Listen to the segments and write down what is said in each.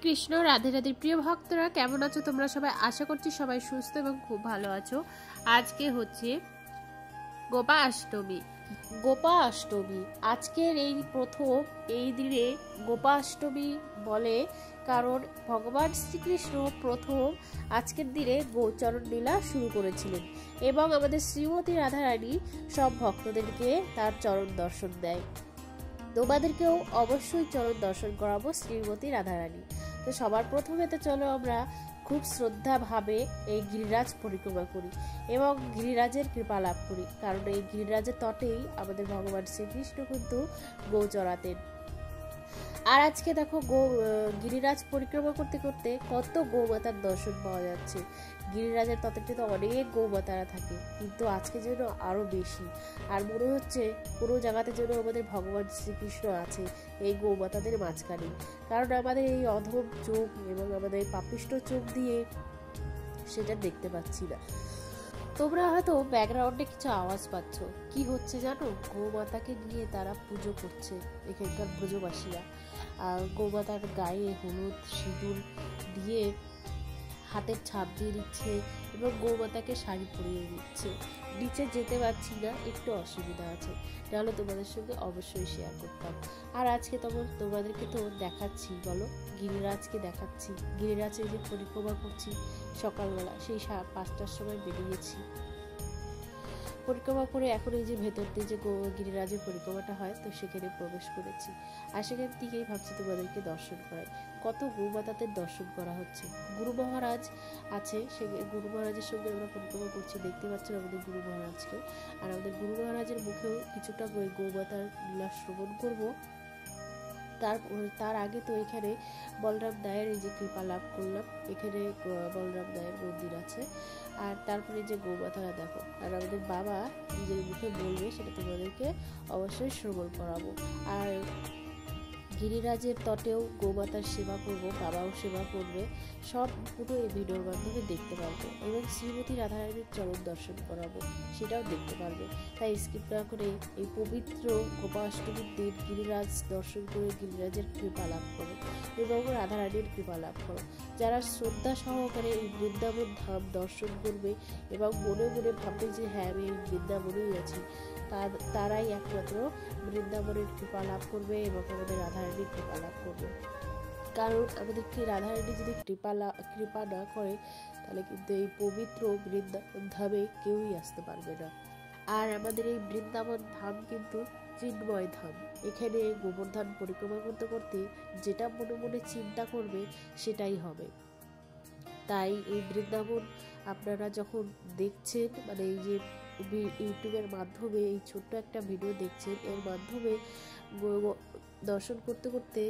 কৃষ্ণ। রাধে রাধে প্রিয় ভক্তরা, কেমন আছো তোমরা সবাই? আশা করছি সবাই সুস্থ এবং খুব ভালো আছো। আজকে হচ্ছে গোপা অষ্টমী। গোপা অষ্টমী আজকের এই প্রথম এই দিনে গোপা অষ্টমী বলে, কারণ ভগবান শ্রীকৃষ্ণ প্রথম আজকের দিনে গোচরণ লীলা শুরু করেছিলেন এবং আমাদের শ্রীমতী রাধারানী সব ভক্তদেরকে তার চরণ দর্শন দেয়। তোমাদেরকেও অবশ্যই চরণ দর্শন করাবো শ্রীমতী রাধারানী। তো সবার প্রথমে তো চলো আমরা খুব শ্রদ্ধা ভাবে এই গিরিরাজ পরিক্রমা করি এবং গিরিরাজের কৃপা লাভ করি, কারণ এই গিরিরাজের তটেই আমাদের ভগবান শ্রীকৃষ্ণ কিন্তু গৌ চড়াতেন। আর আজকে দেখো গিরিরাজ পরিক্রমা করতে করতে কত গৌমাতার দর্শন পাওয়া যাচ্ছে। গিরিরাজের তত্ত্বটি তো অনেক গৌমাতারা থাকে, কিন্তু আজকে যেন আরো বেশি। আর মনে হচ্ছে কোনো জায়গাতে যেন আমাদের ভগবান শ্রীকৃষ্ণ আছে এই গৌমাতাদের মাঝখানে, কারণ আমাদের এই অধম চোখ এবং আমাদের এই পাপিষ্ট চোখ দিয়ে সেটা দেখতে পাচ্ছি না। তোমরা হয়তো ব্যাকগ্রাউন্ডে কিছু আওয়াজ পাচ্ছ, কি হচ্ছে জানো? গৌমাতাকে নিয়ে তারা পুজো করছে এখানকার ব্রজবাসীরা। আর গৌমাতার গায়ে হলুদ সিঁদুর দিয়ে হাতের ছাপ দিয়ে দিচ্ছে এবং গৌমাতাকে শাড়ি পরিয়ে দিচ্ছে। নিচে যেতে পারছি না, একটু অসুবিধা আছে, নাহলে তোমাদের সঙ্গে অবশ্যই শেয়ার করতাম। আর আজকে তোমাদেরকে তো দেখাচ্ছি, বলো গিরিরাজকে দেখাচ্ছি। গিরিরাজে যে পরিক্রমা করছি সকালবেলা, সেই 5টার সময় বেরিয়েছি পরিক্রমা করে। এখন এই যে ভেতর দিয়ে যে গিরিরাজের পরিক্রমাটা হয়, তো সেখানে প্রবেশ করেছি। আর সেখান থেকেই ভাবছি তোমাদেরকে দর্শন করাই। কত গৌমাতাদের দর্শন করা হচ্ছে। গুরু মহারাজ আছে, সে গুরু মহারাজের সঙ্গে আমরা পরিক্রমা করছি। দেখতে পাচ্ছেন আমাদের গুরু মহারাজকে। আর আমাদের গুরু মহারাজের মুখেও কিছুটা গৌমাতার লীলা শ্রবণ করবো। তার আগে তো এখানে বলরাম দায়ের এই যে কৃপা লাভ করলাম, এখানে বলরাম দায়ের মন্দির আছে। আর তারপরে যে গৌমাতারা দেখো, আর আমাদের বাবা নিজের মুখে বলবে সেটা তোমাদেরকে অবশ্যই শ্রবণ করাবো। আর গিরিরাজের তটেও গৌমাতার সেবা করবো, বাবাও সেবা করবে, সব পুরো এই ভিডিওর মাধ্যমে দেখতে পারবে। এবং শ্রীমতী রাধারানীর চরণ দর্শন করাবো, সেটাও দেখতে পারবে। তাই স্কিপ না করে এই পবিত্র গোপা অষ্টমীর দিন গিরিরাজ দর্শন করে গিরিরাজের কৃপা লাভ করো এবং রাধারানীর কৃপা লাভ করো। যারা শ্রদ্ধা সহকারে এই বৃন্দাবন ধাম দর্শন করবে এবং মনে মনে ভাববে যে হ্যাঁ আমি এই বৃন্দাবনেই আছি, তারাই একমাত্র বৃন্দাবনের কৃপা লাভ করবে এবং আমাদের রাধারানীর কৃপা লাভ করবে। কারণ আমাদেরকে রাধারানী যদি কৃপা না করে, তাহলে কিন্তু এই পবিত্র বৃন্দাবন ধামে কেউই আসতে পারবে না। আর আমাদের এই বৃন্দাবন ধাম কিন্তু চিন্ময় ধাম। এখানে গোবর্ধন পরিক্রমা করতে করতে যেটা মনে মনে চিন্তা করবে সেটাই হবে। তাই এই বৃন্দাবন আপনারা যখন দেখছেন, মানে এই যে ইউটিউবের মাধ্যমে এই ছোট্ট একটা ভিডিও দেখছেন, এর মাধ্যমে দর্শন করতে করতে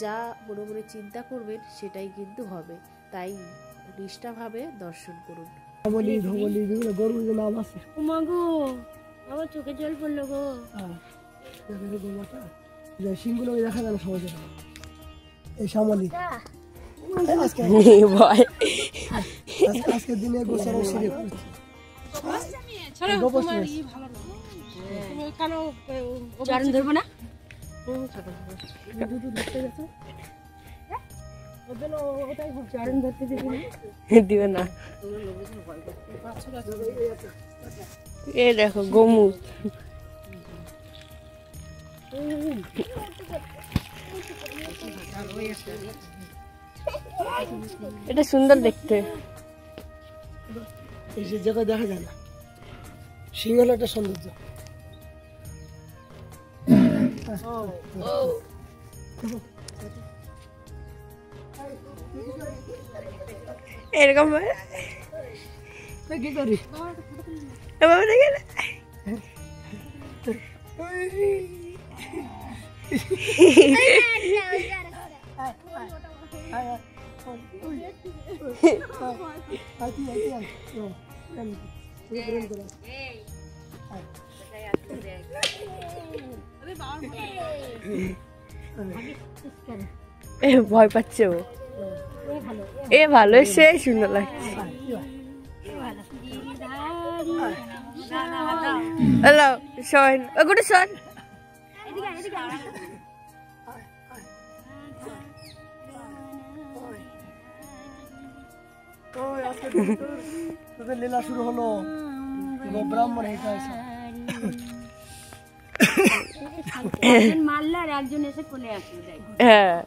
যা মনে মনে চিন্তা করবেন সেটাই কিন্তু হবে। তাই নিষ্ঠাভাবে দর্শন করুন। আমার চোখে জল পড়লো গো। সিংগুলো দেখা গেল সহজে এই সামলি আজকের দিনে গোসল সেরে করছি। ধরবো না, দিবে না। এ দেখো গোমু, এটা সুন্দর দেখতে। এই যে জায়গায় দেখা যায় না, সিংহল একটা সৌন্দর্য। এরকম কি করি ভয় পাচ্ছে ও। এ ভালো, সে সুন্দর লাগছে। হ্যালো শোন, ওগুলো শোন। আজকে তোদের লীলা শুরু হলো ব্রাহ্মণ এটা একজন মারলে আর একজন এসে কোলে আসবে দেয়। হ্যাঁ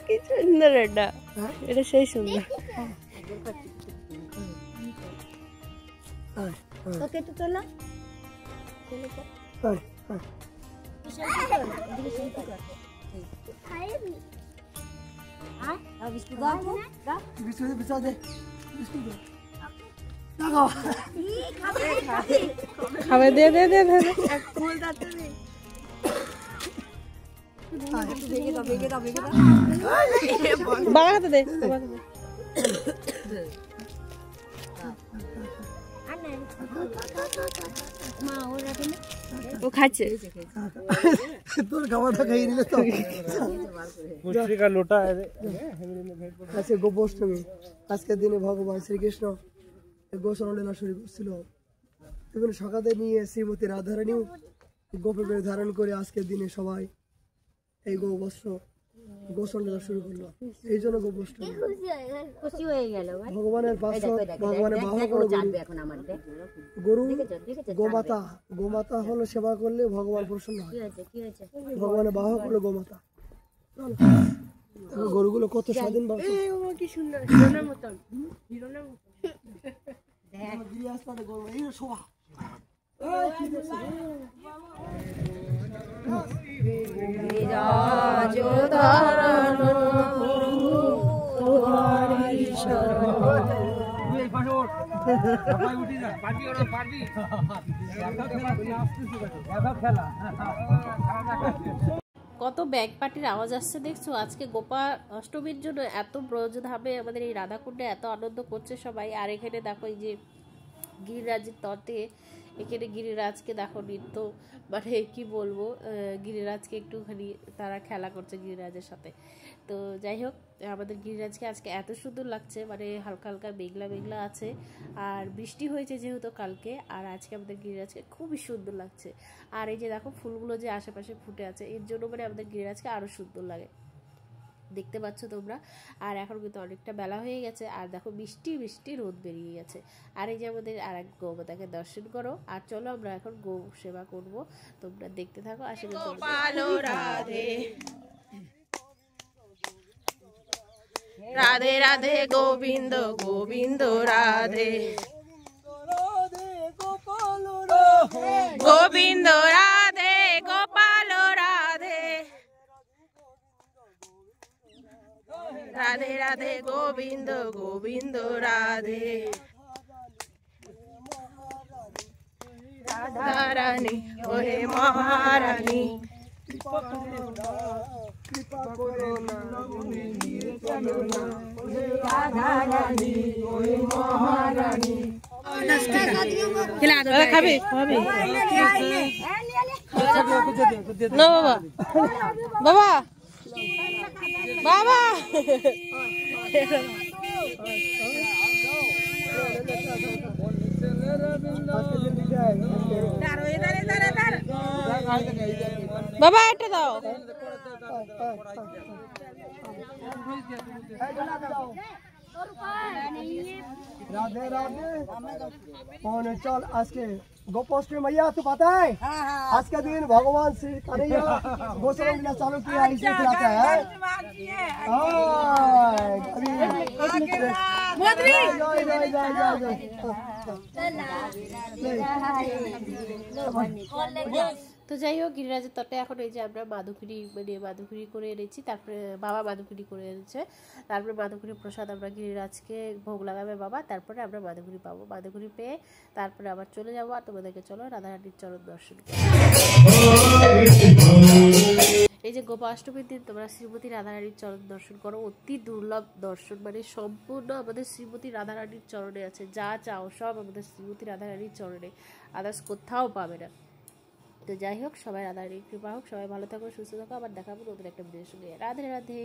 কি সুন্দর এটা, এটা সেই সুন্দর। ওকে তো তোলা খাবে দে দে দে দে বাগাতে দে ও খাচ্ছে তোর খাবারটা খাইয়ে নিলে তো পুষ্টিকা লোটা আজকে গোপাষ্টমী। আজকের দিনে ভগবান শ্রীকৃষ্ণ গোসল লীলা শুরু করছিল। এবং সকালে নিয়ে শ্রীমতী রাধারানী গোপের বেশ ধারণ করে আজকের দিনে সবাই এই গোসল লীলা শুরু করলো। এই জন্য গোপাষ্টমী। খুশি হয়ে গেল ভগবানের ভগবানের বাহক হলো গরু। গোমাতা, গোমাতা হলো সেবা করলে ভগবান প্রসন্ন হয়। ভগবানের বাহক হলো গোমাতা। গরুগুলো কত স্বাধীন কি সুন্দর হিরণের মতন হিরণের মতন কত ব্যাগ পার্টির আওয়াজ আসছে দেখছো। আজকে গোপা অষ্টমীর জন্য এত ব্রজধামে আমাদের এই রাধাকুণ্ডে এত আনন্দ করছে সবাই। আর এখানে দেখো এই যে গিরিরাজের তটে, এখানে গিরিরাজকে দেখো নৃত্য, মানে কি বলবো, গিরিরাজকে একটুখানি তারা খেলা করছে গিরিরাজের সাথে। তো যাই হোক, আমাদের গিরিরাজকে আজকে এত সুন্দর লাগছে, মানে হালকা হালকা মেঘলা মেঘলা আছে, আর বৃষ্টি হয়েছে যেহেতু কালকে, আর আজকে আমাদের গিরিরাজকে খুবই সুন্দর লাগছে। আর এই যে দেখো ফুলগুলো যে আশেপাশে ফুটে আছে, এর জন্য মানে আমাদের গিরিরাজকে আরও সুন্দর লাগে, দেখতে পাচ্ছ তোমরা। আর এখন কিন্তু অনেকটা বেলা হয়ে গেছে, আর দেখো বৃষ্টি বৃষ্টি রোদ বেরিয়ে গেছে। আর এই যে আমাদের আর এক গোমাতাকে দর্শন করো। আর চলো আমরা এখন গো সেবা করব, তোমরা দেখতে থাকো। আসলে রাধে রাধে গোবিন্দ গোবিন্দ রাধে গোবিন্দ রাধে গোপাল রাধে রাধে রাধে গোবিন্দ গোবিন্দ রাধে রাধারানী ওরে মহারানী কৃপা করো না রাধারানী ওরে মহারানী। খাবি খাবি না বাবা বাবা বাবা বাবা এটা দাও। राधे राधे कौन चल आज के गोपाष्टमी मैया तो पता है आज का दिन भगवान श्री कन्हैया गोसल लीला चालू किया इसे खिलाता है। তো যাই হোক, গিরিরাজের তটে এখন এই যে আমরা মাদুকুরি করে এনেছি, তারপরে বাবা মাদুকুরি করে এনেছে, তারপরে মাদুকুরি প্রসাদ আমরা গিরিরাজকে ভোগ লাগাবে বাবা, তারপরে আমরা মাদুকুরি পাবো। মাদুকুরি পেয়ে তারপরে আবার চলে যাবো। আর তোমাদেরকে চলো রাধারানীর চরণ দর্শন করো। এই যে গোপাষ্টমীর দিন তোমরা শ্রীমতী রাধারানীর চরণ দর্শন করো, অতি দুর্লভ দর্শন, মানে সম্পূর্ণ আমাদের শ্রীমতী রাধারানীর চরণে আছে। যা চাও সব আমাদের শ্রীমতী রাধারানীর চরণে, আদার্স কোথাও পাবে না। তো যাই হোক, সবাই রাধারানীর কৃপা হোক, সবাই ভালো থাকো সুস্থ থাকো। আবার দেখাবো নতুন একটা ভিডিওর সঙ্গে। রাধে রাধে।